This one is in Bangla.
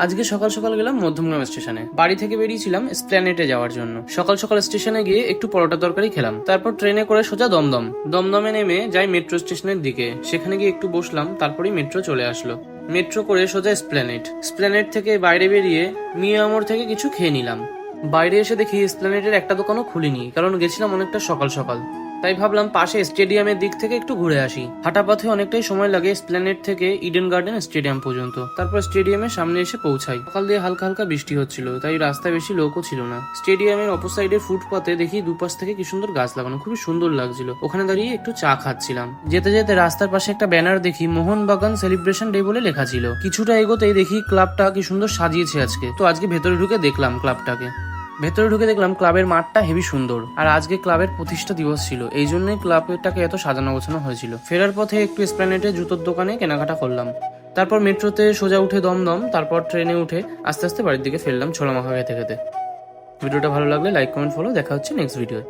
আজকে সকাল সকাল গেলাম মধ্যমগ্রাম স্টেশনে। বাড়ি থেকে বেরিয়েছিলাম এসপ্ল্যানেডে যাওয়ার জন্য। সকাল সকাল স্টেশনে গিয়ে একটু পরোটা তরকারি খেলাম, তারপর ট্রেনে করে সোজা দমদম। দমদমে নেমে যাই মেট্রো স্টেশনের দিকে, সেখানে গিয়ে একটু বসলাম, তারপরেই মেট্রো চলে আসলো। মেট্রো করে সোজা এসপ্ল্যানেড থেকে বাইরে বেরিয়ে মিয়া মোড় থেকে কিছু খেয়ে নিলাম। বাইরে এসে দেখি এসপ্ল্যানেডের একটা দোকানও খুলিনি, কারণ গেছিলাম অনেকটা সকাল সকাল। তাই ভাবলাম পাশে স্টেডিয়ামের দিক থেকে একটু ঘুরে আসি। হাঁটা পথে অনেকটাই সময় লাগে এসপ্ল্যানেড থেকে ইডেন গার্ডেন স্টেডিয়াম পর্যন্ত। তারপর স্টেডিয়ামের সামনে এসে পৌঁছাই। সকাল দিয়ে হালকা হালকা বৃষ্টি হচ্ছিল, তাই রাস্তায় বেশি লোকও ছিল না। স্টেডিয়ামের অপর সাইডের ফুটপাতে দেখি দুপাশ থেকে কি সুন্দর গাছ লাগানো, খুবই সুন্দর লাগছিল। ওখানে দাঁড়িয়ে একটু চা খাচ্ছিলাম। যেতে যেতে রাস্তার পাশে একটা ব্যানার দেখি মোহনবাগান সেলিব্রেশন ডে বলে লেখা ছিল। কিছুটা এগোতেই দেখি ক্লাবটা কি সুন্দর সাজিয়েছে আজকে। তো আজকে ভেতরে ঢুকে দেখলাম ক্লাবটাকে। ভেতরে ঢুকে দেখলাম ক্লাবের মাঠটা হেভি সুন্দর, আর আজকে ক্লাবের প্রতিষ্ঠা দিবস ছিল, এই জন্যই ক্লাবটাকে এত সাজানো গোছানো হয়েছিল। ফেরার পথে একটু এসপ্ল্যানেডে জুতোর দোকানে কেনাকাটা করলাম। তারপর মেট্রোতে সোজা উঠে দমদম, তারপর ট্রেনে উঠে আস্তে আস্তে বাড়ির দিকে ফেরলাম ছোলা মাখা খেতে খেতে। ভিডিওটা ভালো লাগলে লাইক কমেন্ট ফলো, দেখা হচ্ছে নেক্সট ভিডিও।